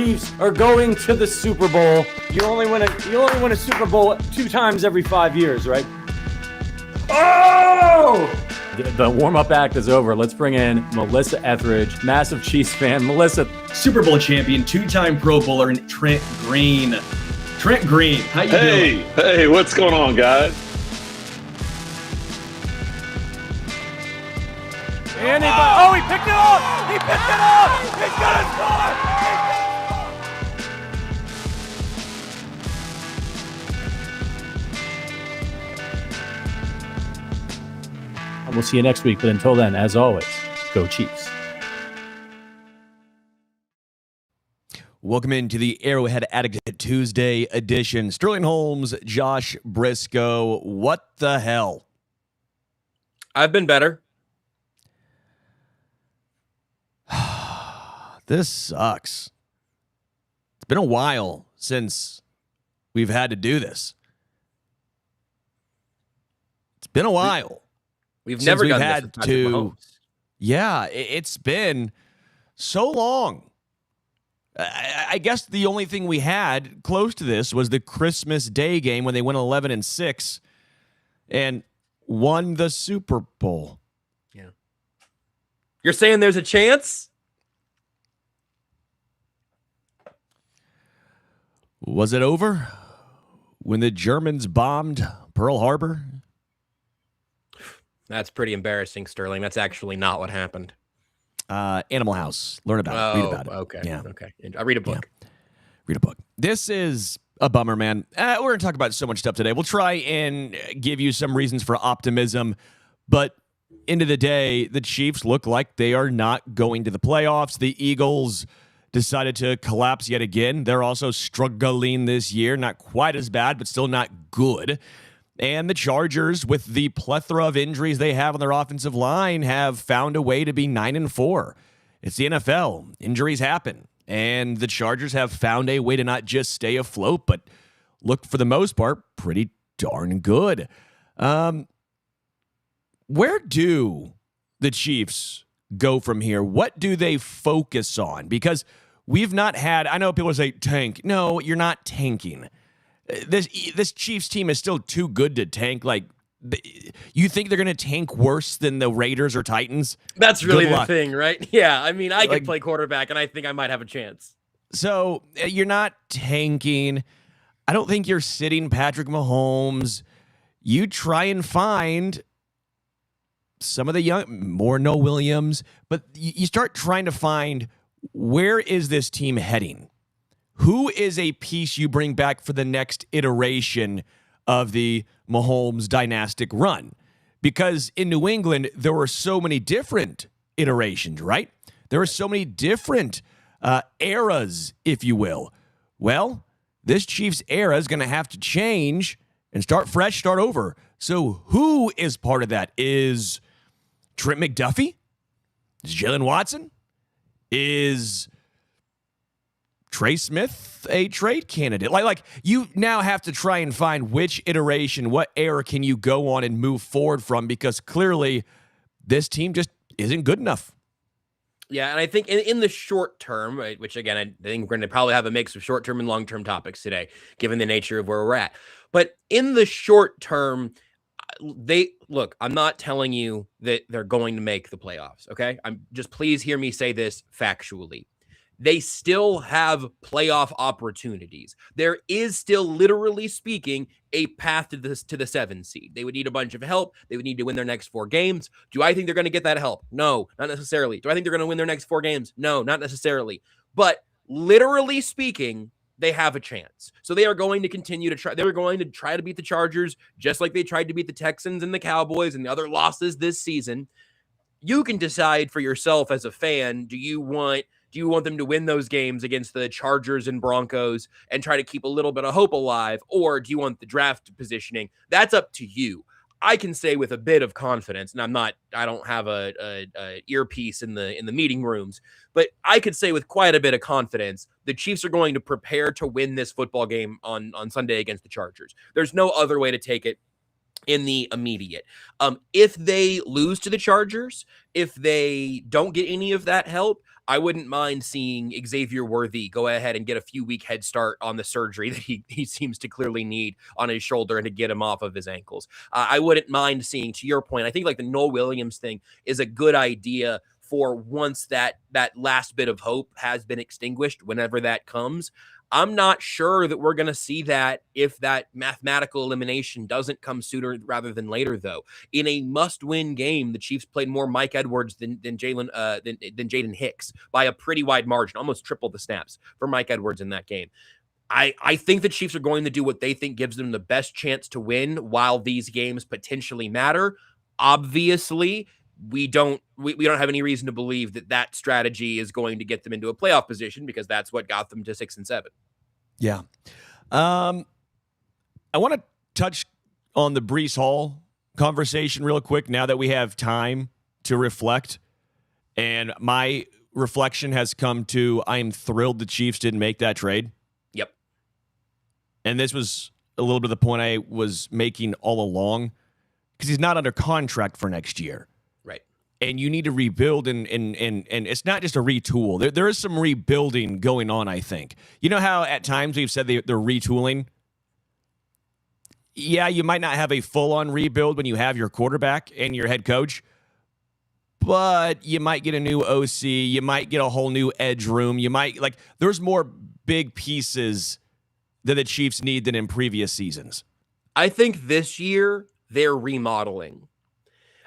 Chiefs are going to the Super Bowl. You only win a Super Bowl 2 times every 5 years, right? Oh! The warm-up act is over. Let's bring in Melissa Etheridge, massive Chiefs fan. Melissa. Super Bowl champion, 2-time Pro Bowler, and Trent Green. Trent Green, how you doing? Hey, what's going on, guys? He picked it up! He picked it up! He's gonna score! We'll see you next week, but until then, as always, go Chiefs. Welcome into the Arrowhead Addict Tuesday edition. Sterling Holmes, Josh Brisco. What the hell? I've been better. This sucks. It's been a while since we've had to do this. It's been a while. We've never done this with Patrick Mahomes. Yeah, it's been so long. I guess the only thing we had close to this was the Christmas Day game when they went 11-6 and won the Super Bowl. Yeah. You're saying there's a chance? Was it over when the Germans bombed Pearl Harbor? That's pretty embarrassing, Sterling. That's actually not what happened. Animal House. Learn about it. Read about it. Okay. Yeah. Okay. I read a book. Yeah. Read a book. This is a bummer, man. We're going to talk about so much stuff today. We'll try and give you some reasons for optimism, but end of the day, the Chiefs look like they are not going to the playoffs. The Eagles decided to collapse yet again. They're also struggling this year. Not quite as bad, but still not good. And the Chargers, with the plethora of injuries they have on their offensive line, have found a way to be 9-4. It's the NFL. Injuries happen. And the Chargers have found a way to not just stay afloat, but look, for the most part, pretty darn good. Where do the Chiefs go from here? What do they focus on? Because we've not had, I know people say tank. No, you're not tanking. This Chiefs team is still too good to tank. Like, you think they're going to tank worse than the Raiders or Titans? That's really the thing, right? Yeah, I mean, I could play quarterback, and I think I might have a chance. So you're not tanking. I don't think you're sitting Patrick Mahomes. You try and find some of the young, more no Williams, but you start trying to find, where is this team heading? Who is a piece you bring back for the next iteration of the Mahomes dynastic run? Because in New England, there were so many different iterations, right? There were so many different eras, if you will. Well, this Chiefs era is going to have to change and start fresh, start over. So who is part of that? Is Trent McDuffie? Is Jalen Watson? Is Trey Smith a trade candidate? Like you now have to try and find which iteration, what era can you go on and move forward from, because clearly this team just isn't good enough. Yeah, and I think in the short term, right, which again, I think we're going to probably have a mix of short-term and long-term topics today, given the nature of where we're at. But in the short term, I'm not telling you that they're going to make the playoffs, okay? Please hear me say this factually. They still have playoff opportunities. There is still, literally speaking, a path to the 7 seed. They would need a bunch of help. They would need to win their next 4 games. Do I think they're going to get that help? No, not necessarily. Do I think they're going to win their next 4 games? No, not necessarily. But literally speaking, they have a chance. So they are going to continue to try. They were going to try to beat the Chargers, just like they tried to beat the Texans and the Cowboys and the other losses this season. You can decide for yourself as a fan, do you want them to win those games against the Chargers and Broncos and try to keep a little bit of hope alive? Or do you want the draft positioning? That's up to you. I can say with a bit of confidence, and I don't have a earpiece in the meeting rooms, but I could say with quite a bit of confidence, the Chiefs are going to prepare to win this football game on Sunday against the Chargers. There's no other way to take it in the immediate. If they lose to the Chargers, if they don't get any of that help, I wouldn't mind seeing Xavier Worthy go ahead and get a few week head start on the surgery that he seems to clearly need on his shoulder and to get him off of his ankles. I wouldn't mind seeing, to your point, I think like the Noel Williams thing is a good idea for once that last bit of hope has been extinguished, whenever that comes. I'm not sure that we're going to see that if that mathematical elimination doesn't come sooner rather than later, though. In a must-win game, the Chiefs played more Mike Edwards than Jaden Hicks by a pretty wide margin, almost triple the snaps for Mike Edwards in that game. I think the Chiefs are going to do what they think gives them the best chance to win while these games potentially matter. Obviously, we don't have any reason to believe that strategy is going to get them into a playoff position, because that's what got them to 6-7. Yeah. I want to touch on the Breece Hall conversation real quick now that we have time to reflect. And my reflection has come to, I am thrilled the Chiefs didn't make that trade. Yep. And this was a little bit of the point I was making all along, because he's not under contract for next year. And you need to rebuild, and it's not just a retool. There is some rebuilding going on, I think. You know how at times we've said they're retooling? Yeah, you might not have a full-on rebuild when you have your quarterback and your head coach, but you might get a new OC. You might get a whole new edge room. You might, there's more big pieces that the Chiefs need than in previous seasons. I think this year they're remodeling.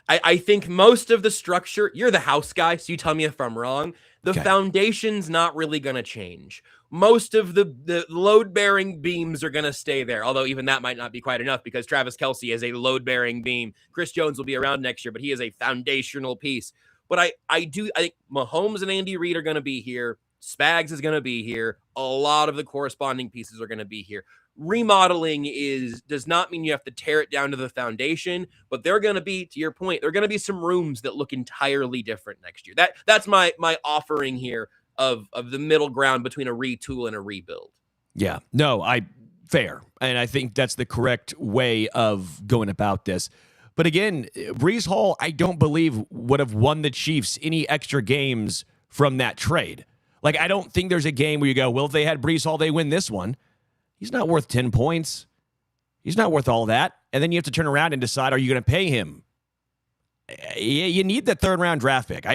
I think most of the structure, you're the house guy, so you tell me if I'm wrong. The foundation's not really going to change. Most of the load-bearing beams are going to stay there, although even that might not be quite enough, because Travis Kelce is a load-bearing beam. Chris Jones will be around next year, but he is a foundational piece. But I think Mahomes and Andy Reid are going to be here. Spags is going to be here. A lot of the corresponding pieces are going to be here. Remodeling does not mean you have to tear it down to the foundation, but they're going to be, to your point, there are going to be some rooms that look entirely different next year. That's my offering here of the middle ground between a retool and a rebuild. Yeah, no, fair. And I think that's the correct way of going about this. But again, Breece Hall, I don't believe would have won the Chiefs any extra games from that trade. I don't think there's a game where you go, well, if they had Breece Hall, they win this one. He's not worth 10 points. He's not worth all that. And then you have to turn around and decide, are you going to pay him? You need that third-round draft pick.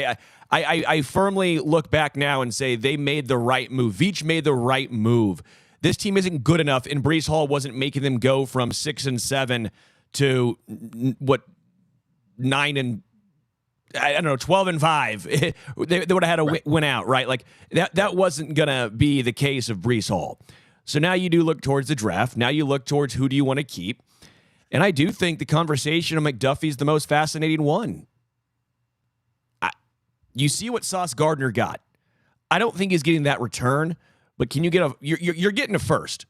I firmly look back now and say they made the right move. Veach made the right move. This team isn't good enough, and Breece Hall wasn't making them go from 6-7 to 12-5. They would have had to win out, right? That wasn't going to be the case of Breece Hall. So now you do look towards the draft. Now you look towards who do you want to keep. And I do think the conversation of McDuffie is the most fascinating one. You see what Sauce Gardner got. I don't think he's getting that return, but can you get you're getting a first.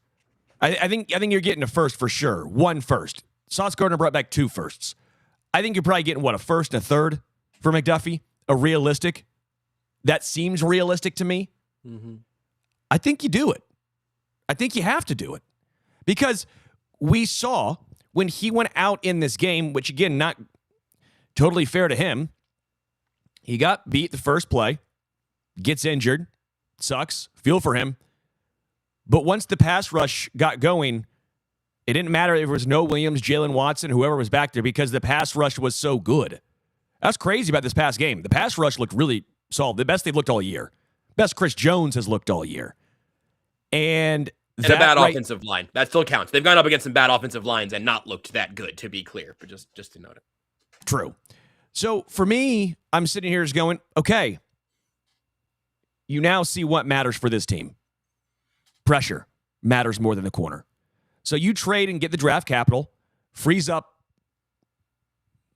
I think you're getting a first for sure. One first. Sauce Gardner brought back 2 firsts. I think you're probably getting, a first and a third for McDuffie? A realistic? That seems realistic to me. Mm-hmm. I think you do it. I think you have to do it. Because we saw when he went out in this game, which again, not totally fair to him, he got beat the first play, gets injured, sucks, feel for him. But once the pass rush got going, it didn't matter if it was Noah Williams, Jalen Watson, whoever was back there, because the pass rush was so good. That's crazy about this past game. The pass rush looked really solid. The best they've looked all year. Best Chris Jones has looked all year. And a bad offensive line. That still counts. They've gone up against some bad offensive lines and not looked that good, to be clear, but just to note it. True. So for me, I'm sitting here just going, okay, you now see what matters for this team. Pressure matters more than the corner. So you trade and get the draft capital, frees up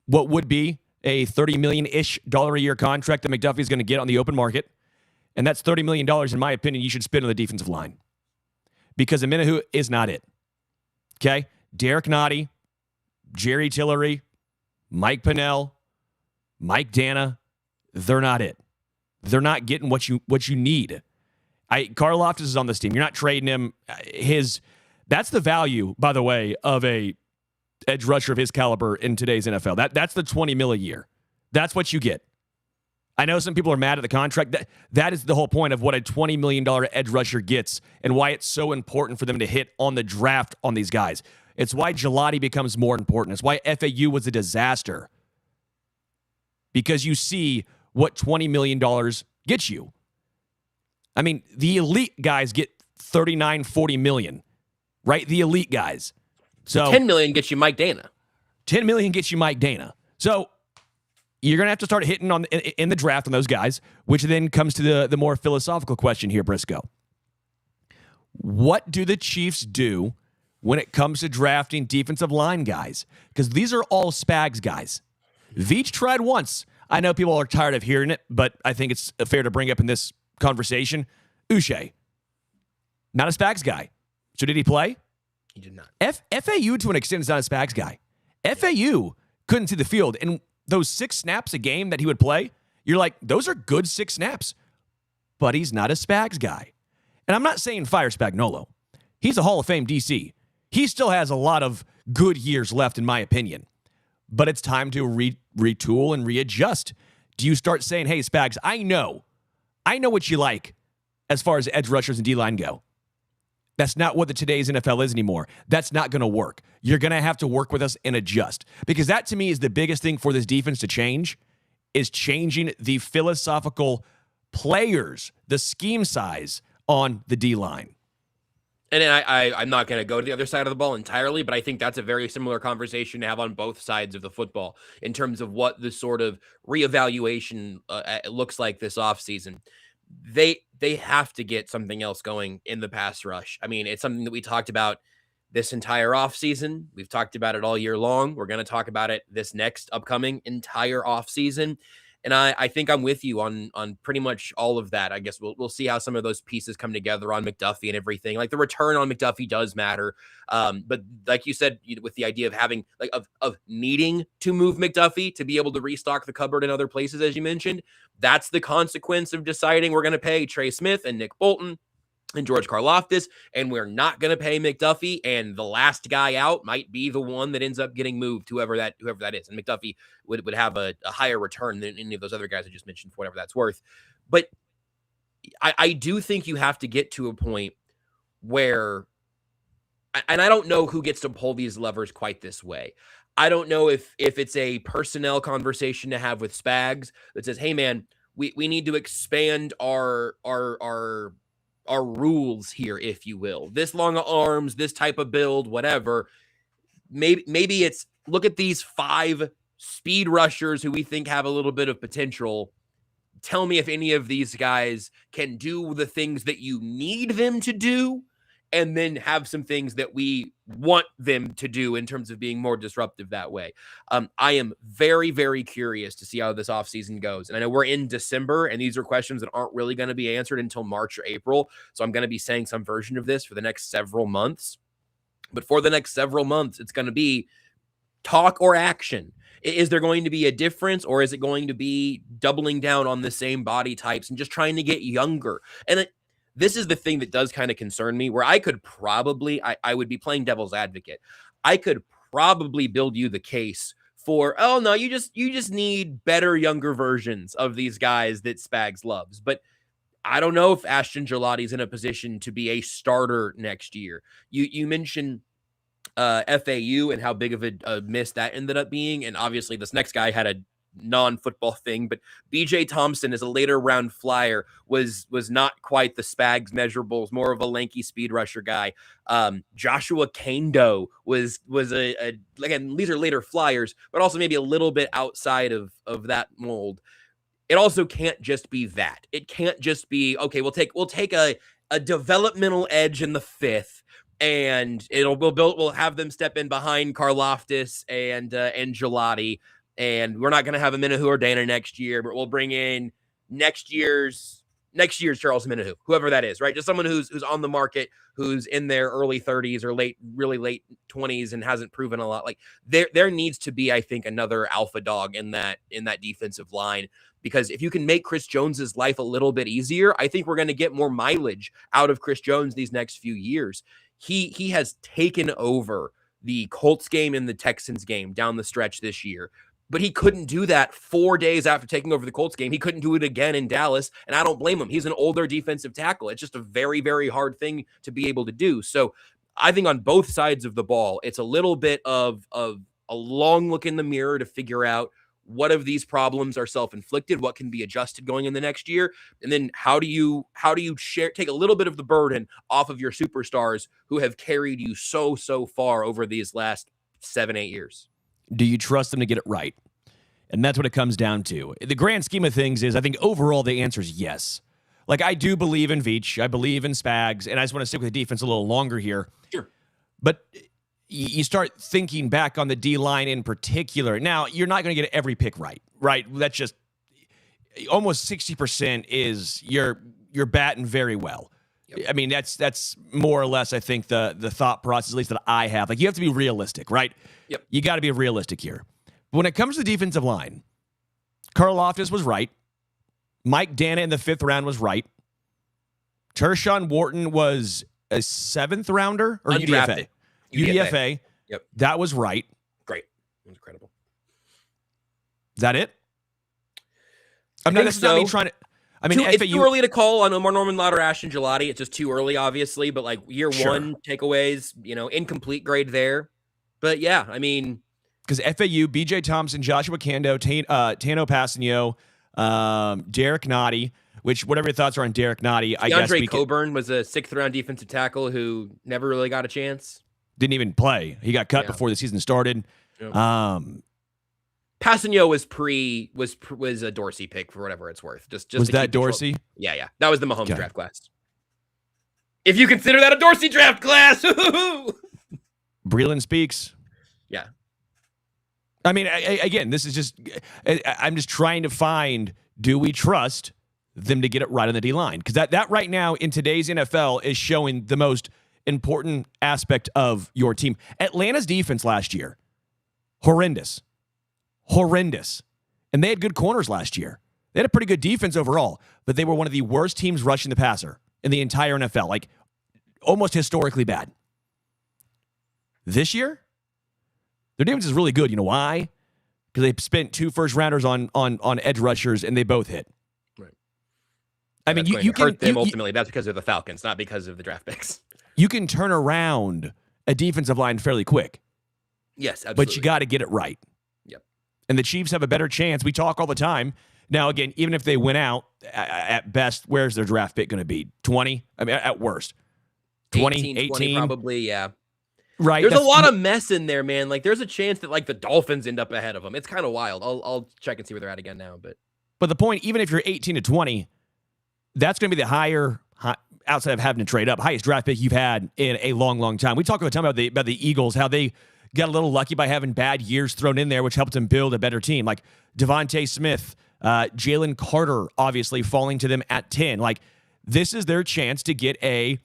what would be a $30 million-ish a year contract that McDuffie's going to get on the open market. And that's $30 million, in my opinion, you should spend on the defensive line. Because Amenahu is not it. Okay? Derek Nottie, Jerry Tillery, Mike Pennell, Mike Dana, they're not it. They're not getting what you need. Karl Loftus is on this team. You're not trading him. That's the value, by the way, of a edge rusher of his caliber in today's NFL. That's the $20 million a year. That's what you get. I know some people are mad at the contract. That is the whole point of what a $20 million edge rusher gets and why it's so important for them to hit on the draft on these guys. It's why Gelati becomes more important. It's why FAU was a disaster. Because you see what $20 million gets you. I mean, the elite guys get 39, 40 million, right? The elite guys. So 10 million gets you Mike Dana. 10 million gets you Mike Dana. So you're going to have to start hitting in the draft on those guys, which then comes to the more philosophical question here, Brisco. What do the Chiefs do when it comes to drafting defensive line guys? Because these are all Spags guys. Veach tried once. I know people are tired of hearing it, but I think it's fair to bring up in this conversation. Uche, not a Spags guy. So did he play? He did not. FAU, to an extent, is not a Spags guy. FAU couldn't see the field. And those 6 snaps a game that he would play, you're like, those are good 6 snaps. But he's not a Spags guy. And I'm not saying fire Spagnuolo. He's a Hall of Fame DC. He still has a lot of good years left, in my opinion. But it's time to retool and readjust. Do you start saying, hey, Spags, I know what you like as far as edge rushers and D-line go. That's not what today's NFL is anymore. That's not going to work. You're going to have to work with us and adjust. Because that, to me, is the biggest thing for this defense to change, is changing the philosophical players, the scheme size on the D-line. And then I'm not going to go to the other side of the ball entirely, but I think that's a very similar conversation to have on both sides of the football in terms of what the sort of reevaluation looks like this offseason. They have to get something else going in the pass rush. I mean, it's something that we talked about this entire offseason. We've talked about it all year long. We're going to talk about it this next upcoming entire offseason. And I think I'm with you on pretty much all of that. I guess we'll see how some of those pieces come together on McDuffie and everything. Like the return on McDuffie does matter. But like you said, with the idea of having of needing to move McDuffie to be able to restock the cupboard in other places, as you mentioned, that's the consequence of deciding we're going to pay Trey Smith and Nick Bolton and George Karlaftis, and we're not going to pay McDuffie, and the last guy out might be the one that ends up getting moved, whoever that is. And McDuffie would have a higher return than any of those other guys I just mentioned, for whatever that's worth. But I do think you have to get to a point where, and I don't know who gets to pull these levers quite this way. I don't know if it's a personnel conversation to have with Spags that says, hey man, we need to expand our rules here, if you will. This long of arms, this type of build, whatever. Maybe it's look at these 5 speed rushers who we think have a little bit of potential. Tell me if any of these guys can do the things that you need them to do, and then have some things that we want them to do in terms of being more disruptive that way. I am very, very curious to see how this offseason goes. And I know we're in December, and these are questions that aren't really going to be answered until March or April. So I'm going to be saying some version of this for the next several months. But for the next several months, it's going to be talk or action. Is there going to be a difference, or is it going to be doubling down on the same body types and just trying to get younger? And this is the thing that does kind of concern me, where I could probably, I would be playing devil's advocate. I could probably build you the case for, oh no, you just need better, younger versions of these guys that Spags loves. But I don't know if Ashton Gelati's in a position to be a starter next year. You mentioned FAU and how big of a miss that ended up being. And obviously this next guy had a non-football thing, but BJ Thompson is a later round flyer, was not quite the Spags measurables, more of a lanky speed rusher guy. Joshua Kando was again, these are later flyers, but also maybe a little bit outside of that mold. It also can't just be that. It can't just be, okay, we'll take a developmental edge in the 5th, and we'll have them step in behind Karlaftis and Gelati. And we're not going to have a Minahu or Dana next year, but we'll bring in next year's Charles Minahu, whoever that is, right? Just someone who's on the market, who's in their early 30s or really late 20s and hasn't proven a lot. Like there needs to be, I think, another alpha dog in that defensive line, because if you can make Chris Jones's life a little bit easier, I think we're going to get more mileage out of Chris Jones these next few years. He has taken over the Colts game and the Texans game down the stretch this year. But he couldn't do that 4 days after taking over the Colts game. He couldn't do it again in Dallas, and I don't blame him. He's an older defensive tackle. It's just a very, very hard thing to be able to do. So I think on both sides of the ball, it's a little bit of a long look in the mirror to figure out what of these problems are self-inflicted, what can be adjusted going in the next year, and then how do you take a little bit of the burden off of your superstars who have carried you so far over these last 7-8 years. Do you trust them to get it right? And that's what it comes down to. The grand scheme of things is, I think overall the answer is yes. Like, I do believe in Veach. I believe in Spags. And I just want to stick with the defense a little longer here. Sure. But you start thinking back on the D-line in particular. Now, you're not going to get every pick right? That's just almost 60% is you're batting very well. Yep. I mean, that's more or less, I think, the thought process, at least that I have. Like, you have to be realistic, right? Yep. You got to be realistic here. But when it comes to the defensive line, Karlaftis was right. Mike Dana in the 5th round was right. Tershawn Wharton was a 7th rounder or UDFA? UDFA. Yep. That was right. Great. Incredible. Is that it? That's not me trying to. I mean, it's too early to call on Omar Norman, Lauder, Ashton, Gelati. It's just too early, obviously. But like year one takeaways, incomplete grade there. But yeah, I mean, because FAU, BJ Thompson, Joshua Kando, Tano Passanio, Derek Nottie. Which, whatever your thoughts are on Derek Nottie, I guess DeAndre Coburn was a 6th round defensive tackle who never really got a chance. Didn't even play. He got cut before the season started. Yep. Passanio was a Dorsey pick for whatever it's worth. Just was that Dorsey? Yeah. That was the Mahomes draft class. If you consider that a Dorsey draft class, Breland speaks. Yeah. I mean, again, this is just. I'm just trying to find. Do we trust them to get it right on the D line? Because that right now in today's NFL is showing the most important aspect of your team. Atlanta's defense last year, horrendous. And they had good corners last year. They had a pretty good defense overall, but they were one of the worst teams rushing the passer in the entire NFL, like almost historically bad. This year, their defense is really good. You know why? Because they spent 2 first-rounders on edge rushers, and they both hit. Right. I mean, you can hurt them ultimately. That's because of the Falcons, not because of the draft picks. You can turn around a defensive line fairly quick. Yes, absolutely. But you got to get it right. Yep. And the Chiefs have a better chance. We talk all the time. Now, again, even if they win out, at best, where's their draft pick going to be? 20? I mean, at worst. 20, 18? Probably, yeah. Right. There's a lot of mess in there, man. Like, there's a chance that, like, the Dolphins end up ahead of them. It's kind of wild. I'll check and see where they're at again now. But the point, even if you're 18 to 20, that's going to be the higher, outside of having to trade up, highest draft pick you've had in a long, long time. We talk all the time about the Eagles, how they got a little lucky by having bad years thrown in there, which helped them build a better team. Like Devontae Smith, Jalen Carter, obviously falling to them at 10. Like, this is their chance to get a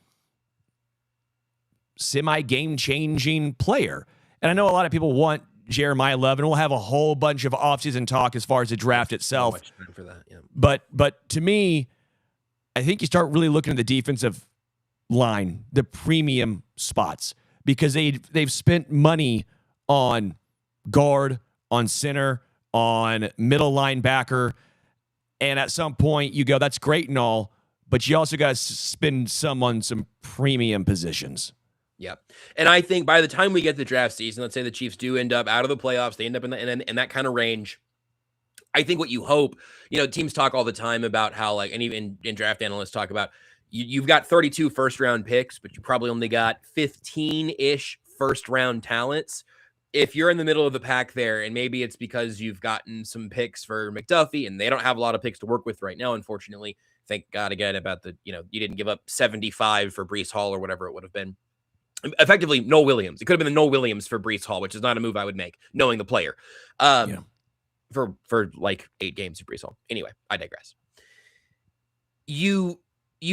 semi-game-changing player. And I know a lot of people want Jeremiah Love, and we'll have a whole bunch of offseason talk as far as the draft itself. So much time for that, yeah. But to me, I think you start really looking at the defensive line, the premium spots, because they've spent money on guard, on center, on middle linebacker, and at some point you go, that's great and all, but you also got to spend some on some premium positions. Yeah. And I think by the time we get to the draft season, let's say the Chiefs do end up out of the playoffs, they end up in that kind of range. I think what you hope, teams talk all the time about how, like, and even in draft analysts talk about, you've got 32 first-round picks, but you probably only got 15-ish first-round talents. If you're in the middle of the pack there, and maybe it's because you've gotten some picks for McDuffie, and they don't have a lot of picks to work with right now, unfortunately. Thank God again about you didn't give up 75 for Breece Hall or whatever it would have been. Effectively, Noel Williams. It could have been the Noel Williams for Breece Hall, which is not a move I would make, knowing the player. For like 8 games of Breece Hall. Anyway, I digress. You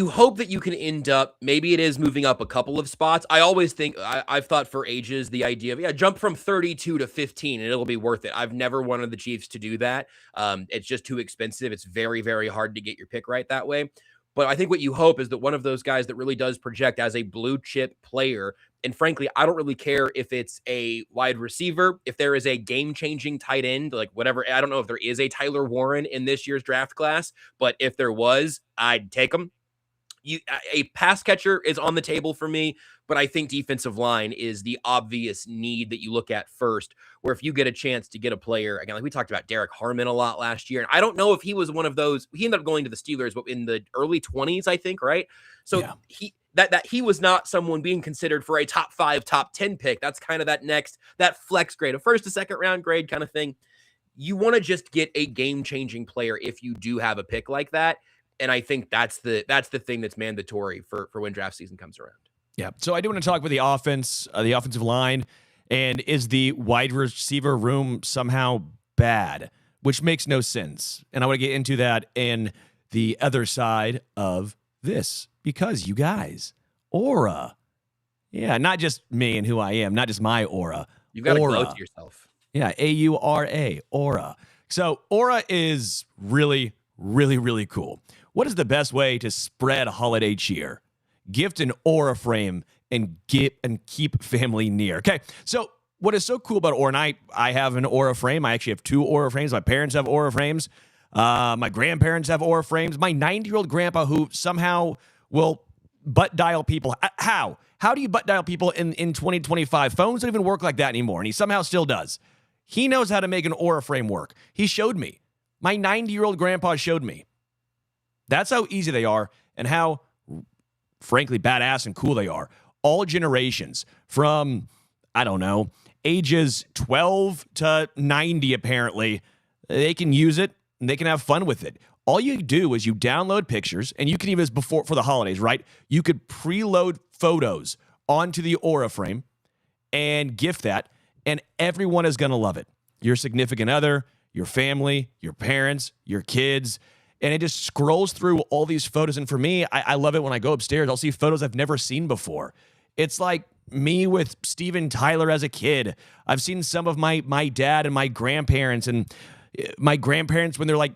hope that you can end up, maybe it is moving up a couple of spots. I always think, I've thought for ages, the idea of, jump from 32 to 15 and it'll be worth it. I've never wanted the Chiefs to do that. It's just too expensive. It's very, very hard to get your pick right that way. But I think what you hope is that one of those guys that really does project as a blue chip player And frankly, I don't really care if it's a wide receiver, if there is a game-changing tight end, like whatever. I don't know if there is a Tyler Warren in this year's draft class, but if there was, I'd take him. A pass catcher is on the table for me, but I think defensive line is the obvious need that you look at first, where if you get a chance to get a player, again, like we talked about Derek Harmon a lot last year, and I don't know if he was one of those, he ended up going to the Steelers, but in the early 20s, I think, right? So he was not someone being considered for a top 5, top 10 pick. That's kind of that flex grade, a first to second round grade kind of thing. You want to just get a game-changing player if you do have a pick like that. And I think that's the thing that's mandatory for when draft season comes around. Yeah. So I do want to talk about the offense, the offensive line, and is the wide receiver room somehow bad, which makes no sense. And I want to get into that in the other side of this, because you guys, aura. Yeah, not just me and who I am, not just my aura. You've got to glow to yourself. Yeah, AURA, aura. So aura is really, really, really cool. What is the best way to spread holiday cheer? Gift an aura frame and keep family near. Okay, so what is so cool about aura, and I have an aura frame. I actually have 2 aura frames. My parents have aura frames. My grandparents have aura frames. My 90-year-old grandpa, who somehow will butt dial people. How? How do you butt dial people in 2025? Phones don't even work like that anymore, and he somehow still does. He knows how to make an aura frame work. He showed me. My 90-year-old grandpa showed me. That's how easy they are and how, frankly, badass and cool they are. All generations from, I don't know, ages 12 to 90, apparently, they can use it and they can have fun with it. All you do is you download pictures, and you can even, before for the holidays, right? You could preload photos onto the aura frame and gift that, and everyone is going to love it. Your significant other, your family, your parents, your kids. And it just scrolls through all these photos. And for me, I love it when I go upstairs. I'll see photos I've never seen before. It's like me with Steven Tyler as a kid. I've seen some of my dad and my grandparents, and my grandparents when they're like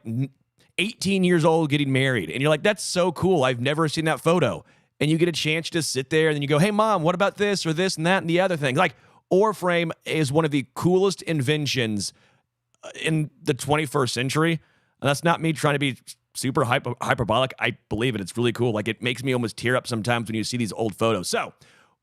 18 years old getting married. And you're like, that's so cool. I've never seen that photo. And you get a chance to sit there and then you go, hey, Mom, what about this or this and that and the other thing? Like, aura frame is one of the coolest inventions in the 21st century. And that's not me trying to be super hyperbolic. I believe it. It's really cool. Like, it makes me almost tear up sometimes when you see these old photos. So,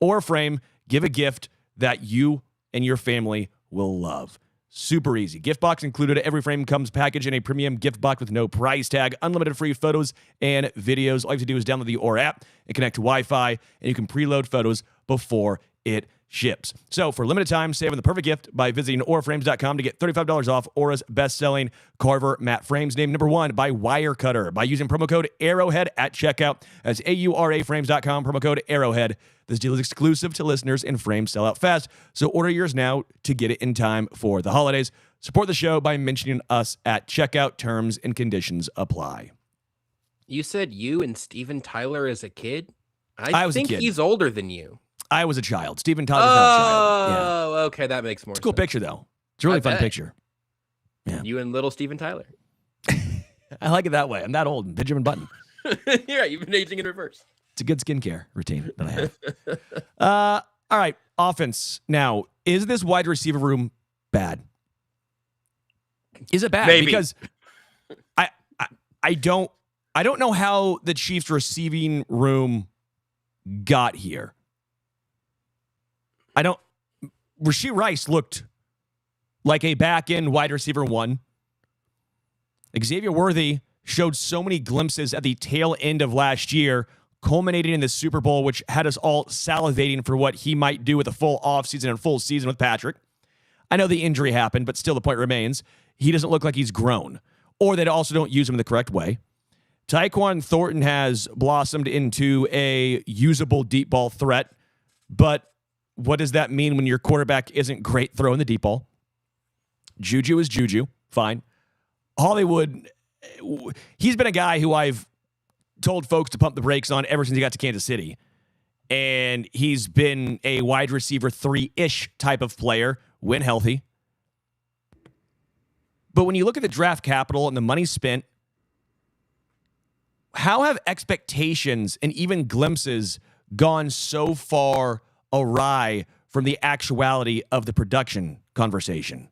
aura frame, give a gift that you and your family will love. Super easy. Gift box included. Every frame comes packaged in a premium gift box with no price tag. Unlimited free photos and videos. All you have to do is download the Aura app and connect to Wi-Fi, and you can preload photos before it ships. So for a limited time, save on the perfect gift by visiting auraframes.com to get $35 off Aura's best-selling Carver matte frames, named number 1 by Wirecutter by using promo code Arrowhead at checkout. That's auraframes.com, promo code Arrowhead. This deal is exclusive to listeners, and frames sell out fast, so order yours now to get it in time for the holidays. Support the show by mentioning us at checkout. Terms and conditions apply. You said you and Steven Tyler as a kid? I was a think kid. He's older than you. I was a child. Steven Tyler's not a child. Oh, okay. That makes more sense. It's a cool picture, though. It's a really fun picture. Yeah. You and little Steven Tyler. I like it that way. I'm that old. Benjamin Button. Yeah, you've been aging in reverse. It's a good skincare routine that I have. All right. Offense. Now, is this wide receiver room bad? Is it bad? Maybe. Because I don't know how the Chiefs receiving room got here. Rashee Rice looked like a back-end wide receiver 1. Xavier Worthy showed so many glimpses at the tail end of last year, culminating in the Super Bowl, which had us all salivating for what he might do with a full offseason and full season with Patrick. I know the injury happened, but still the point remains. He doesn't look like he's grown, or they also don't use him in the correct way. Tyquan Thornton has blossomed into a usable deep ball threat, but what does that mean when your quarterback isn't great throwing the deep ball? Juju is Juju. Fine. Hollywood, he's been a guy who I've told folks to pump the brakes on ever since he got to Kansas City. And he's been a wide receiver 3-ish type of player when healthy. But when you look at the draft capital and the money spent, how have expectations and even glimpses gone so far awry from the actuality of the production conversation?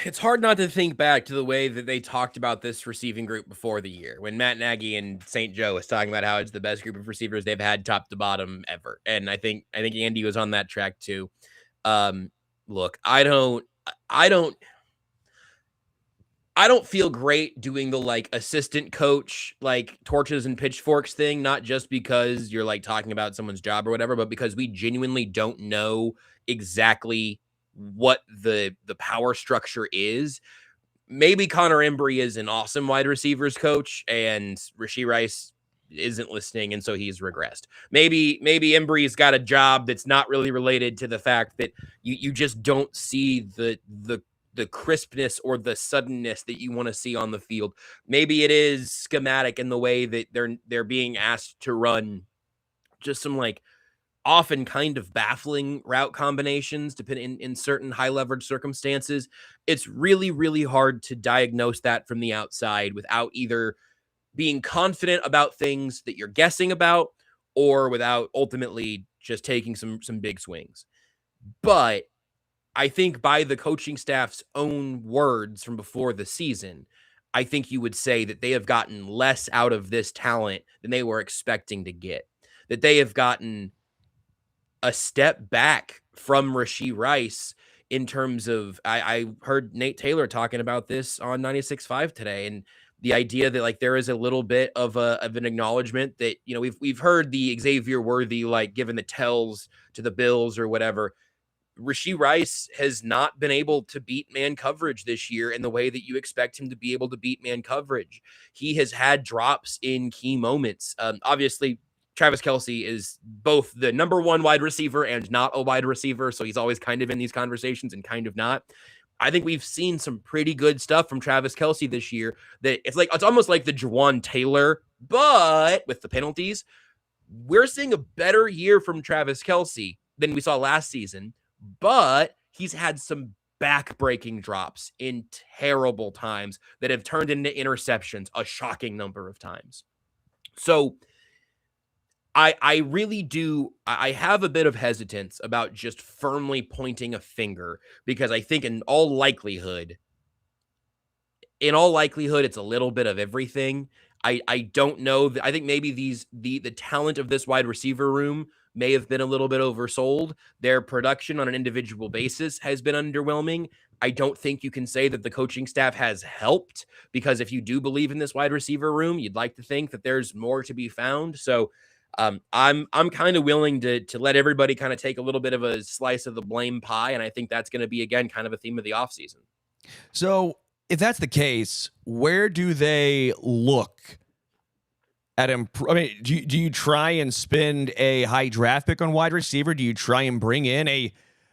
It's hard not to think back to the way that they talked about this receiving group before the year when Matt Nagy and St. Joe was talking about how it's the best group of receivers they've had top to bottom ever. And I think Andy was on that track too. Look, I don't feel great doing the like assistant coach, like torches and pitchforks thing, not just because you're like talking about someone's job or whatever, but because we genuinely don't know exactly what the power structure is. Maybe Connor Embry is an awesome wide receivers coach and Rashee Rice isn't listening, and so he's regressed. Maybe Embry's got a job that's not really related to the fact that you just don't see the crispness or the suddenness that you want to see on the field. Maybe it is schematic in the way that they're being asked to run just some like often kind of baffling route combinations depending in certain high leverage circumstances. It's really, really hard to diagnose that from the outside without either being confident about things that you're guessing about or without ultimately just taking some big swings. But I think by the coaching staff's own words from before the season, I think you would say that they have gotten less out of this talent than they were expecting to get, that they have gotten a step back from Rashee Rice in terms of, I heard Nate Taylor talking about this on 96.5 today, and the idea that like there is a little bit of an acknowledgement that, you know, we've heard the Xavier Worthy, like giving the tells to the Bills or whatever. Rashee Rice has not been able to beat man coverage this year in the way that you expect him to be able to beat man coverage. He has had drops in key moments. Obviously, Travis Kelce is both the number one wide receiver and not a wide receiver, so he's always kind of in these conversations and kind of not. I think we've seen some pretty good stuff from Travis Kelce this year that it's almost like the Juwan Taylor, but with the penalties. We're seeing a better year from Travis Kelce than we saw last season, but he's had some back-breaking drops in terrible times that have turned into interceptions a shocking number of times. So I really do. I have a bit of hesitance about just firmly pointing a finger because I think in all likelihood, it's a little bit of everything. I don't know. I think maybe the talent of this wide receiver room may have been a little bit oversold. Their production on an individual basis has been underwhelming. I don't think you can say that the coaching staff has helped, because if you do believe in this wide receiver room, you'd like to think that there's more to be found. So I'm kind of willing to let everybody kind of take a little bit of a slice of the blame pie. And I think that's going to be, again, kind of a theme of the offseason. So if that's the case, where do they look at do you try and spend a high draft pick on wide receiver? Do you try and bring in a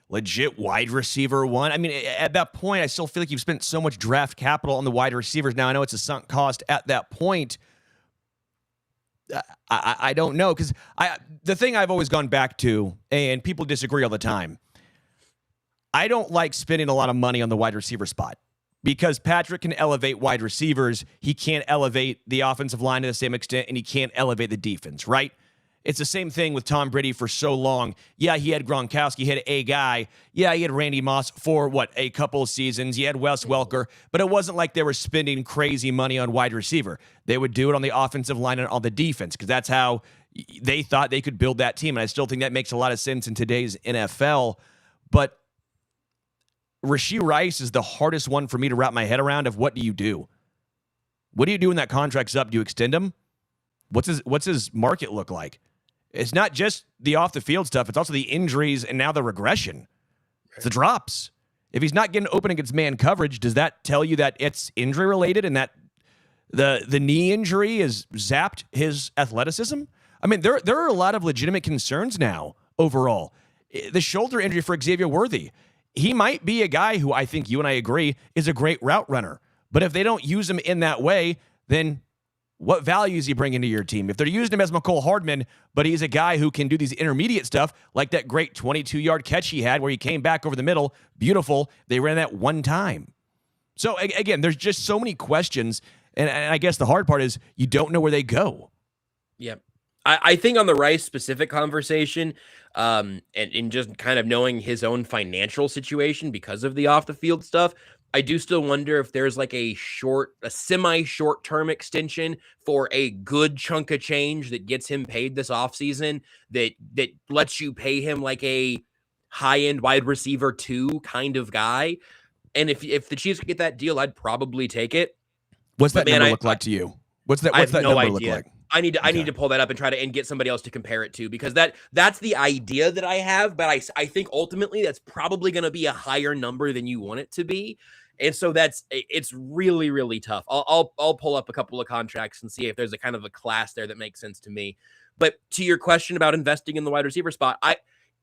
legit wide receiver one? I mean, at that point, I still feel like you've spent so much draft capital on the wide receivers. Now, I know it's a sunk cost at that point. I don't know, because the thing I've always gone back to, and people disagree all the time, I don't like spending a lot of money on the wide receiver spot, because Patrick can elevate wide receivers. He can't elevate the offensive line to the same extent, and he can't elevate the defense, right? It's the same thing with Tom Brady for so long. Yeah, he had Gronkowski, he had a guy. Yeah, he had Randy Moss for, a couple of seasons. He had Wes Welker, but it wasn't like they were spending crazy money on wide receiver. They would do it on the offensive line and on the defense, because that's how they thought they could build that team. And I still think that makes a lot of sense in today's NFL. But Rashee Rice is the hardest one for me to wrap my head around of what do you do? What do you do when that contract's up? Do you extend him? What's his market look like? It's not just the off-the-field stuff. It's also the injuries and now the regression. It's the drops. If he's not getting open against man coverage, does that tell you that it's injury-related and that the knee injury has zapped his athleticism? I mean, there are a lot of legitimate concerns now overall. The shoulder injury for Xavier Worthy, he might be a guy who I think you and I agree is a great route runner. But if they don't use him in that way, then what value is he bringing to your team? If they're using him as McCole Hardman, but he's a guy who can do these intermediate stuff, like that great 22-yard catch he had where he came back over the middle, beautiful. They ran that one time. So, again, there's just so many questions, and I guess the hard part is you don't know where they go. Yep. I think on the Rice specific conversation, and just kind of knowing his own financial situation because of the off the field stuff, I do still wonder if there's like a semi short term extension for a good chunk of change that gets him paid this offseason that lets you pay him like a high end wide receiver 2 kind of guy. And if the Chiefs could get that deal, I'd probably take it. What's But that man, number look like to you? What's that I have no number idea. look like? I need to pull that up and try to get somebody else to compare it to, because that's the idea that I have, but I think ultimately that's probably going to be a higher number than you want it to be. And so it's really, really tough. I'll pull up a couple of contracts and see if there's a kind of a class there that makes sense to me. But to your question about investing in the wide receiver spot,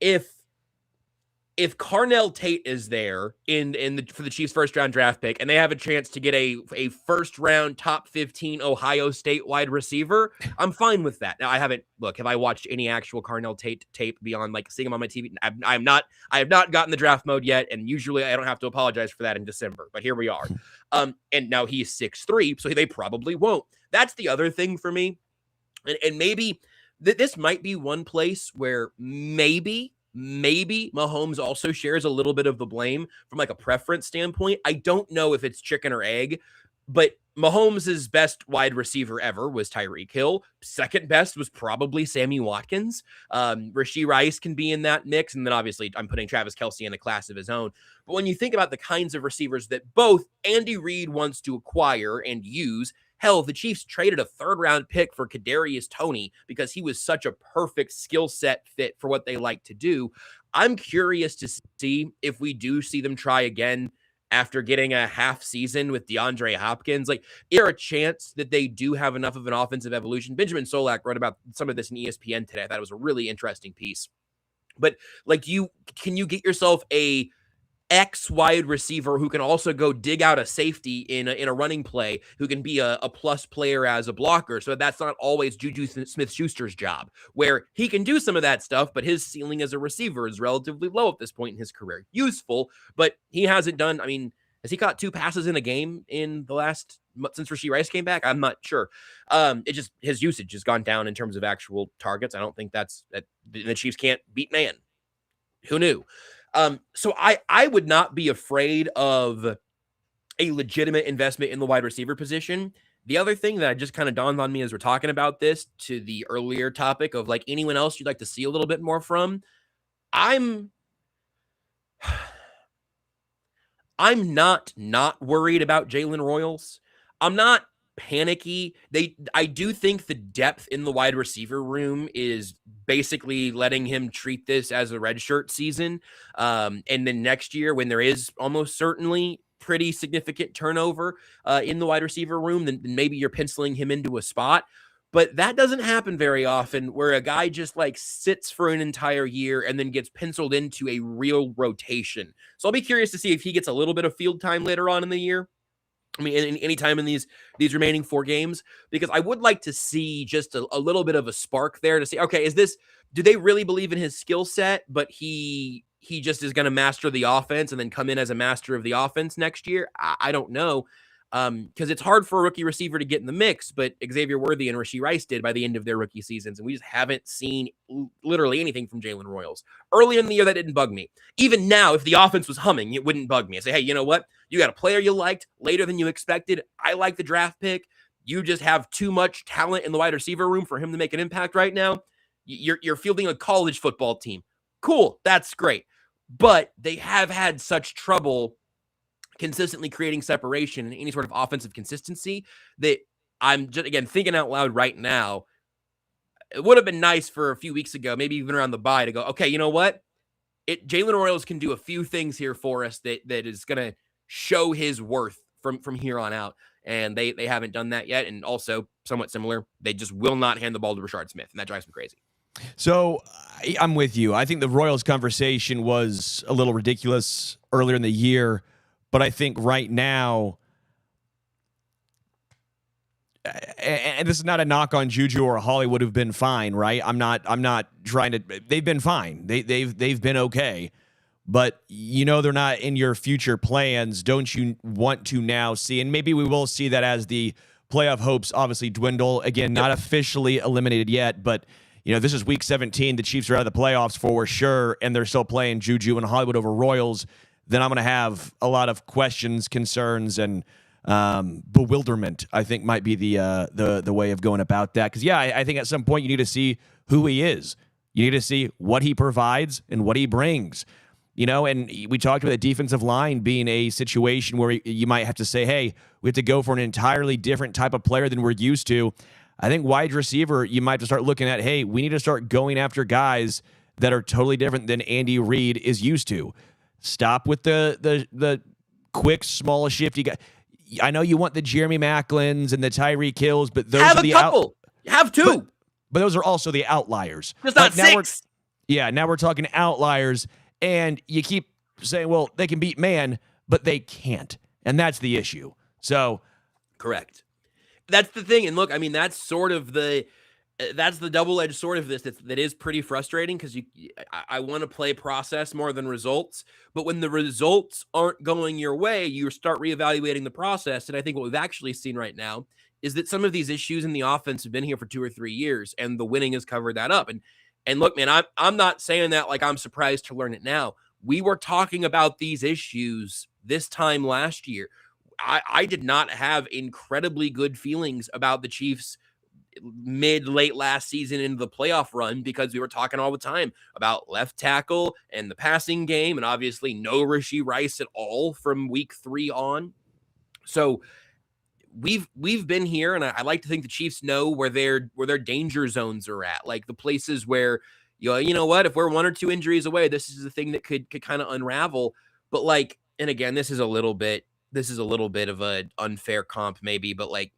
if Carnell Tate is there for the Chiefs' first round draft pick, and they have a chance to get a first round top 15 Ohio State wide receiver, I'm fine with that. Now, have I watched any actual Carnell Tate tape beyond like seeing him on my TV? I have not gotten the draft mode yet, and usually I don't have to apologize for that in December, but here we are. And now he's 6'3", so they probably won't. That's the other thing for me. And maybe this might be one place where maybe Mahomes also shares a little bit of the blame from like a preference standpoint. I don't know if it's chicken or egg, but Mahomes' best wide receiver ever was Tyreek Hill. Second best was probably Sammy Watkins. Rashee Rice can be in that mix. And then obviously I'm putting Travis Kelce in a class of his own. But when you think about the kinds of receivers that both Andy Reid wants to acquire and use, hell, the Chiefs traded a third-round pick for Kadarius Toney because he was such a perfect skill set fit for what they like to do. I'm curious to see if we do see them try again after getting a half season with DeAndre Hopkins. Like, is there a chance that they do have enough of an offensive evolution? Benjamin Solak wrote about some of this in ESPN today. I thought it was a really interesting piece. But like, can you get yourself a X wide receiver who can also go dig out a safety in a running play, who can be a plus player as a blocker? So that's not always Juju Smith-Schuster's job, where he can do some of that stuff, but his ceiling as a receiver is relatively low at this point in his career. Useful, but he hasn't done, I mean, has he caught 2 passes in a game in the last, since Rashee Rice came back? I'm not sure. His usage has gone down in terms of actual targets. I don't think that the Chiefs can't beat man. Who knew? So I would not be afraid of a legitimate investment in the wide receiver position. The other thing that just kind of dawned on me as we're talking about this, to the earlier topic of like anyone else you'd like to see a little bit more from, I'm not worried about Jalen Royals. I'm not panicky. I do think the depth in the wide receiver room is basically letting him treat this as a redshirt season. And then next year, when there is almost certainly pretty significant turnover in the wide receiver room, then maybe you're penciling him into a spot. But that doesn't happen very often, where a guy just like sits for an entire year and then gets penciled into a real rotation. So I'll be curious to see if he gets a little bit of field time later on in the year. I mean, any time in these remaining 4 games, because I would like to see just a little bit of a spark there to see, okay, do they really believe in his skill set, but he just is going to master the offense and then come in as a master of the offense next year? I don't know. Because it's hard for a rookie receiver to get in the mix, but Xavier Worthy and Rashee Rice did by the end of their rookie seasons, and we just haven't seen literally anything from Jalen Royals. Early in the year, that didn't bug me. Even now, if the offense was humming, it wouldn't bug me. I say, hey, you know what? You got a player you liked later than you expected. I like the draft pick. You just have too much talent in the wide receiver room for him to make an impact right now. You're fielding a college football team. Cool, that's great. But they have had such trouble consistently creating separation and any sort of offensive consistency that I'm just, again, thinking out loud right now. It would have been nice for a few weeks ago, maybe even around the bye, to go, okay, you know what? Jalen Royals can do a few things here for us that is going to show his worth from here on out. And they haven't done that yet. And also, somewhat similar, they just will not hand the ball to Rashard Smith. And that drives me crazy. So I'm with you. I think the Royals conversation was a little ridiculous earlier in the year. But I think right now, and this is not a knock on Juju or Hollywood, who've been fine, right? I'm not trying to. They've been fine. They've been okay. But they're not in your future plans. Don't you want to now see? And maybe we will see that as the playoff hopes obviously dwindle. Again, not officially eliminated yet, but this is week 17. The Chiefs are out of the playoffs for sure, and they're still playing Juju and Hollywood over Royals. Then I'm going to have a lot of questions, concerns, and bewilderment, I think, might be the way of going about that. Because, I think at some point you need to see who he is. You need to see what he provides and what he brings. And we talked about the defensive line being a situation where you might have to say, hey, we have to go for an entirely different type of player than we're used to. I think wide receiver, you might have to start looking at, hey, we need to start going after guys that are totally different than Andy Reid is used to. Stop with the quick, small, shifty guy. I know you want the Jeremy Macklins and the Tyreek Hills, but those are the couple. Have two. But those are also the outliers. Just not six. Now we're talking outliers, and you keep saying, well, they can beat man, but they can't. And that's the issue. So, correct. That's the thing. And look, I mean, that's the double-edged sword of this that is pretty frustrating, because I want to play process more than results. But when the results aren't going your way, you start reevaluating the process. And I think what we've actually seen right now is that some of these issues in the offense have been here for 2 or 3 years, and the winning has covered that up. And look, man, I'm not saying that like I'm surprised to learn it now. We were talking about these issues this time last year. I did not have incredibly good feelings about the Chiefs late last season into the playoff run, because we were talking all the time about left tackle and the passing game, and obviously no Rashee Rice at all from week 3 on. So we've been here, and I like to think the Chiefs know where their danger zones are at, like the places where you know what, if we're 1 or 2 injuries away, this is the thing that could kind of unravel. But like, and again, this is a little bit of an unfair comp maybe, but like,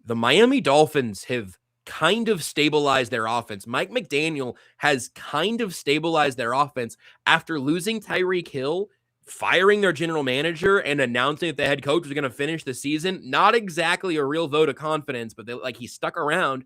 the Miami Dolphins have kind of stabilized their offense. Mike McDaniel has kind of stabilized their offense after losing Tyreek Hill, firing their general manager, and announcing that the head coach was going to finish the season. Not exactly a real vote of confidence, but he stuck around.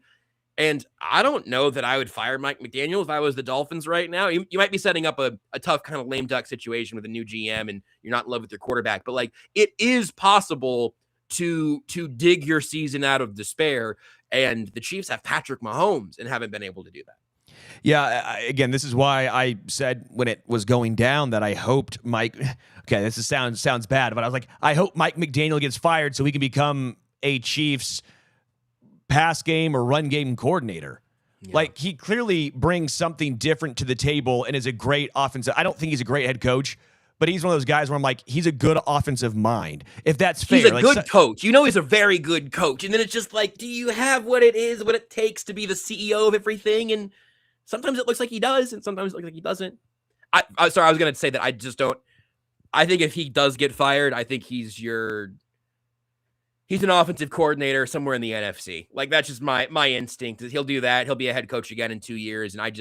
And I don't know that I would fire Mike McDaniel if I was the Dolphins right now. You might be setting up a tough kind of lame duck situation with a new GM, and you're not in love with your quarterback. But like, it is possible to dig your season out of despair, and the Chiefs have Patrick Mahomes and haven't been able to do that. Yeah, again, this is why I said when it was going down that I hoped Mike. Okay, this sounds bad, but I was like, I hope Mike McDaniel gets fired so he can become a Chiefs pass game or run game coordinator. Yeah. Like, he clearly brings something different to the table and is a great offensive. I don't think he's a great head coach, but he's one of those guys where I'm like, he's a good offensive mind. If that's fair. He's a good coach. He's a very good coach. And then it's just like, do you have what it takes to be the CEO of everything? And sometimes it looks like he does, and sometimes it looks like he doesn't. I was going to say that I just don't. I think if he does get fired, I think he's an offensive coordinator somewhere in the NFC. Like, that's just my instinct. Is he'll do that. He'll be a head coach again in 2 years. And I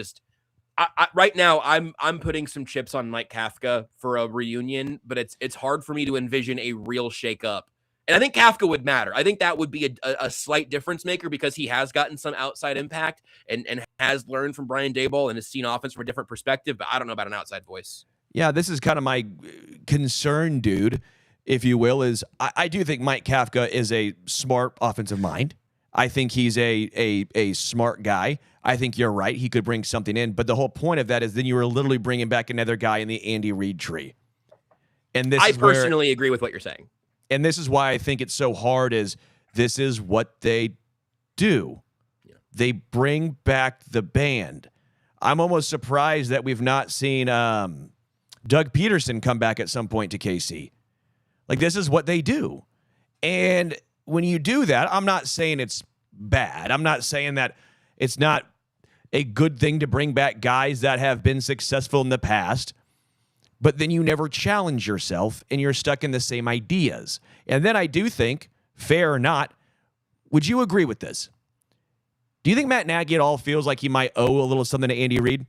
right now I'm putting some chips on Mike Kafka for a reunion, but it's hard for me to envision a real shakeup. And I think Kafka would matter. I think that would be a slight difference maker, because he has gotten some outside impact and has learned from Brian Daboll and has seen offense from a different perspective. But I don't know about an outside voice. Yeah, this is kind of my concern, dude, if you will, is I do think Mike Kafka is a smart offensive mind. I think he's a smart guy. I think you're right. He could bring something in. But the whole point of that is then you were literally bringing back another guy in the Andy Reid tree. And I personally agree with what you're saying. And this is why I think it's so hard, is this is what they do. Yeah. They bring back the band. I'm almost surprised that we've not seen Doug Peterson come back at some point to KC. Like, this is what they do. And when you do that, I'm not saying it's bad. I'm not saying that it's not a good thing to bring back guys that have been successful in the past, but then you never challenge yourself and you're stuck in the same ideas. And then I do think, fair or not, would you agree with this? Do you think Matt Nagy at all feels like he might owe a little something to Andy Reid?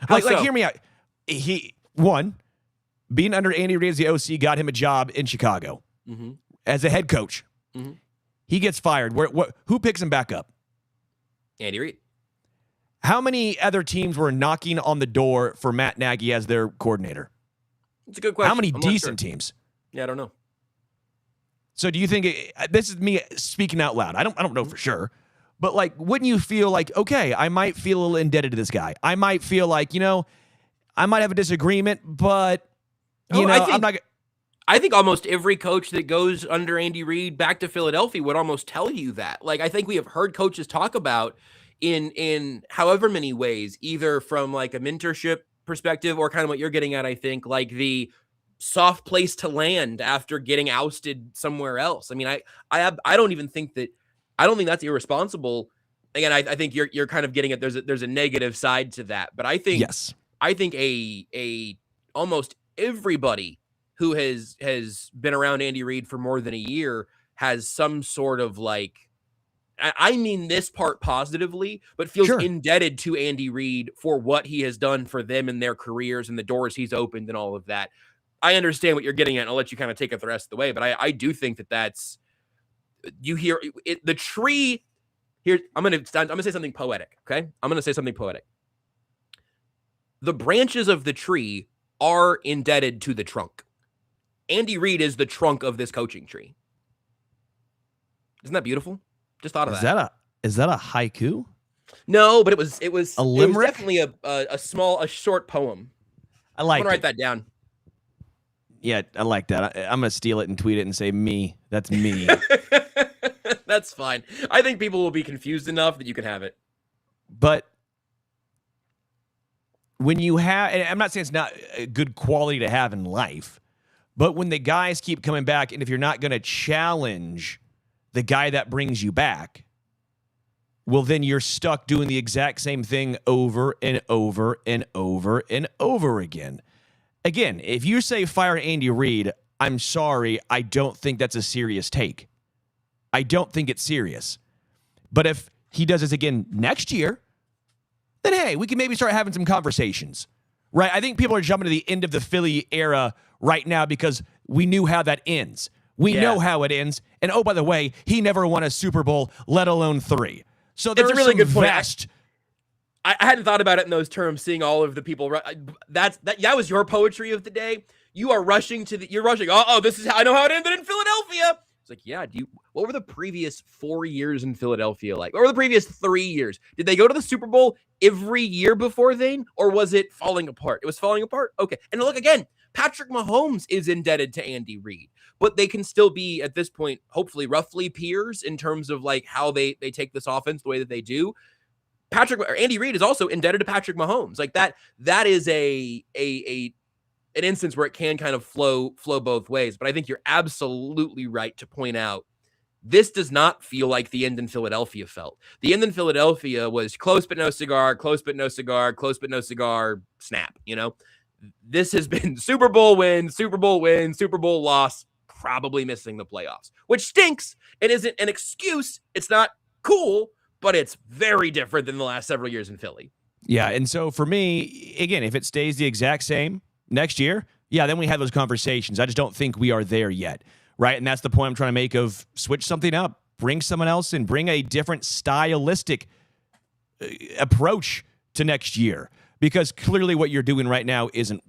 Like, hear me out. Being under Andy Reid as the OC got him a job in Chicago as a head coach. Mm-hmm. He gets fired. Who picks him back up? Andy Reid. How many other teams were knocking on the door for Matt Nagy as their coordinator? It's a good question. How many decent teams? Yeah, I don't know. So do you think this is me speaking out loud? I don't know for sure, but like, wouldn't you feel like, okay, I might feel a little indebted to this guy. I might feel like, I might have a disagreement, but I'm not. I think almost every coach that goes under Andy Reid back to Philadelphia would almost tell you that. Like, I think we have heard coaches talk about in however many ways, either from like a mentorship perspective or kind of what you're getting at, I think, like the soft place to land after getting ousted somewhere else. I mean, I don't think that's irresponsible. Again, I think you're kind of getting at there's a negative side to that, but I think Yes. I think a almost everybody who has been around Andy Reid for more than a year has some sort of like, I mean this part positively, but feels indebted to Andy Reid for what he has done for them in their careers and the doors he's opened and all of that. I understand what you're getting at, and I'll let you kind of take it the rest of the way, but I do think that's, you hear it, the tree here. I'm going to say something poetic. Okay. I'm going to say something poetic. The branches of the tree are indebted to the trunk. Andy Reid is the trunk of this coaching tree. Isn't that beautiful? Just thought of that. Is that a haiku? No, but it was a limerick? It was definitely a short poem. I like. I'm gonna write that down. Yeah, I like that. I'm gonna steal it and tweet it and say me. That's me. That's fine. I think people will be confused enough that you can have it. But when you have, and I'm not saying it's not a good quality to have in life, but when the guys keep coming back, and if you're not going to challenge the guy that brings you back, well, then you're stuck doing the exact same thing over and over and over and over again. Again, if you say fire Andy Reid, I'm sorry, I don't think that's a serious take. I don't think it's serious. But if he does this again next year, then hey, we can maybe start having some conversations, right? I think people are jumping to the end of the Philly era right now because we knew how that ends. We know how it ends. And oh, by the way, he never won a Super Bowl, let alone 3. So there's a really good point. Vast... I hadn't thought about it in those terms, seeing all of the people. That was your poetry of the day. You are rushing you're rushing. Oh, this is how I know how it ended in Philadelphia. It's like, yeah, what were the previous 4 years in Philadelphia like? What were the previous 3 years? Did they go to the Super Bowl every year before then? Or was it falling apart? It was falling apart? Okay. And look, again, Patrick Mahomes is indebted to Andy Reid, but they can still be, at this point, hopefully roughly peers in terms of like how they take this offense the way that they do. Andy Reid is also indebted to Patrick Mahomes. Like that is an instance where it can kind of flow both ways. But I think you're absolutely right to point out this does not feel like the end in Philadelphia felt. The end in Philadelphia was close but no cigar, close but no cigar, close but no cigar, snap. This has been Super Bowl win, Super Bowl win, Super Bowl loss, probably missing the playoffs, which stinks and isn't an excuse. It's not cool, but it's very different than the last several years in Philly. Yeah, and so for me, again, if it stays the exact same next year, yeah, then we have those conversations. I just don't think we are there yet, right? And that's the point I'm trying to make of switch something up, bring someone else in, bring a different stylistic approach to next year, because clearly what you're doing right now isn't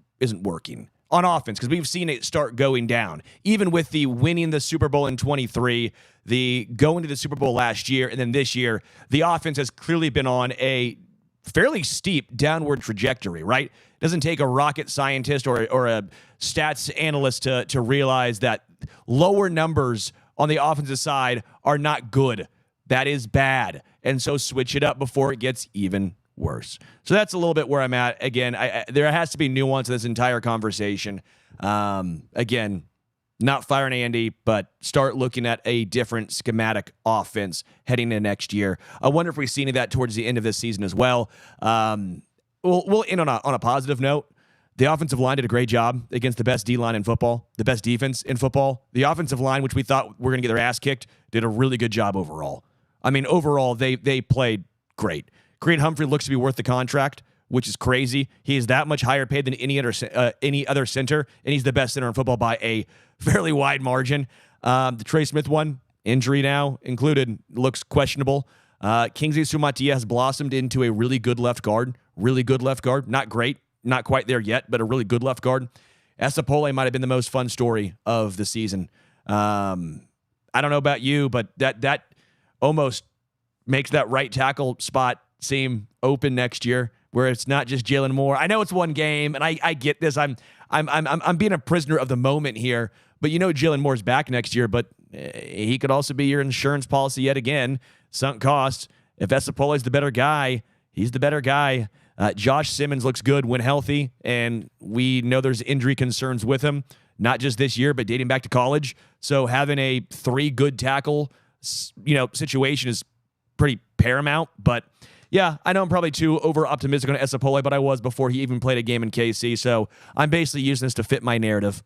working on offense, because we've seen it start going down. Even with the winning the Super Bowl in 23, the going to the Super Bowl last year, and then this year, the offense has clearly been on a fairly steep downward trajectory, right? It doesn't take a rocket scientist or a stats analyst to realize that lower numbers on the offensive side are not good. That is bad. And so switch it up before it gets even worse. So that's a little bit where I'm at. Again, there has to be nuance in this entire conversation. Again, not firing Andy, but start looking at a different schematic offense heading into next year. I wonder if we see any of that towards the end of this season as well. We'll end on a positive note. The offensive line did a great job against the best D-line in football, the best defense in football. The offensive line, which we thought were going to get their ass kicked, did a really good job overall. I mean, overall, they played great. Creed Humphrey looks to be worth the contract, which is crazy. He is that much higher paid than any other center, and he's the best center in football by a fairly wide margin. The Trey Smith one, injury now included, looks questionable. Kingsley Sumatia has blossomed into a really good left guard. Not great, not quite there yet, but a really good left guard. Esa Pole might have been the most fun story of the season. I don't know about you, but that almost makes that right tackle spot seem open next year, where it's not just Jalen Moore. I know it's one game, and I get this. I'm being a prisoner of the moment here, but Jalen Moore's back next year, but he could also be your insurance policy yet again. Sunk cost. If Esa Pole is the better guy, he's the better guy. Josh Simmons looks good when healthy, and we know there's injury concerns with him, not just this year, but dating back to college. So having a 3 good tackle, situation is pretty paramount. But yeah, I know I'm probably too over optimistic on Esa Pole, but I was before he even played a game in KC. So I'm basically using this to fit my narrative.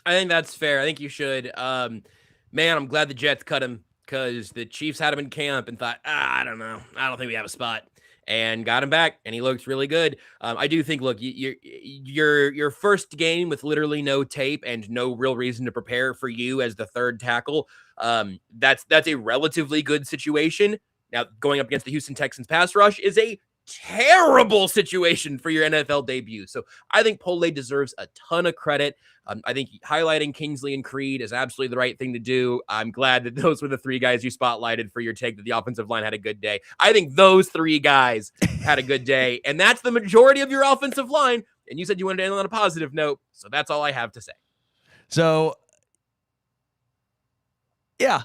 I think that's fair. I think you should. Man, I'm glad the Jets cut him, because the Chiefs had him in camp and thought, I don't know. I don't think we have a spot. And got him back, and he looks really good. I do think, look, your first game with literally no tape and no real reason to prepare for you as the third tackle, that's a relatively good situation. Now, going up against the Houston Texans pass rush is a terrible situation for your NFL debut. So I think Pole deserves a ton of credit. I think highlighting Kingsley and Creed is absolutely the right thing to do. I'm glad that those were the 3 guys you spotlighted for your take that the offensive line had a good day. I think those 3 guys had a good day, and that's the majority of your offensive line. And you said you wanted to end on a positive note, so that's all I have to say. So, yeah,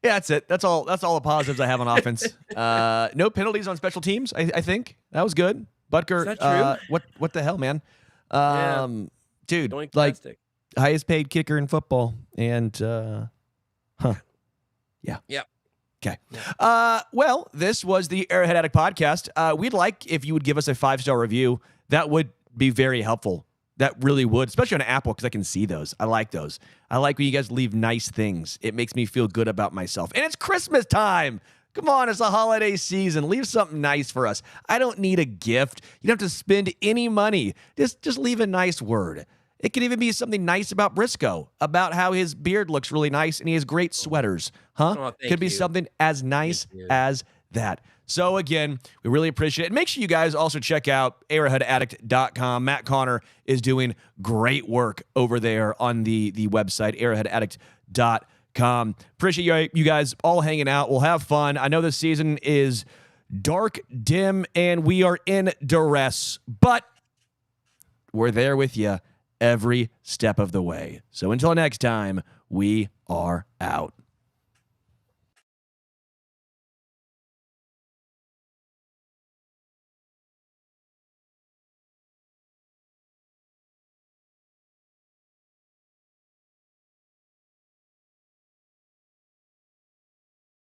that's it. That's all the positives I have on offense. No penalties on special teams. I think that was good. Butker, is that true? What the hell, man? Dude, like plastic. highest paid kicker in football, and yeah. Yep. Okay. Well, this was the Arrowhead Addict podcast. We'd like if you would give us a 5-star review. That would be very helpful. That really would, especially on Apple, because I can see those. I like those. I like when you guys leave nice things. It makes me feel good about myself. And it's Christmas time. Come on, it's a holiday season. Leave something nice for us. I don't need a gift. You don't have to spend any money. Just leave a nice word. It could even be something nice about Brisco, about how his beard looks really nice and he has great sweaters. Huh? Oh, could be you. something as nice as that. So again, we really appreciate it. Make sure you guys also check out arrowheadaddict.com. Matt Connor is doing great work over there on the website, arrowheadaddict.com. Appreciate you guys all hanging out. We'll have fun. I know this season is dark, dim, and we are in duress, but we're there with you every step of the way. So until next time, we are out.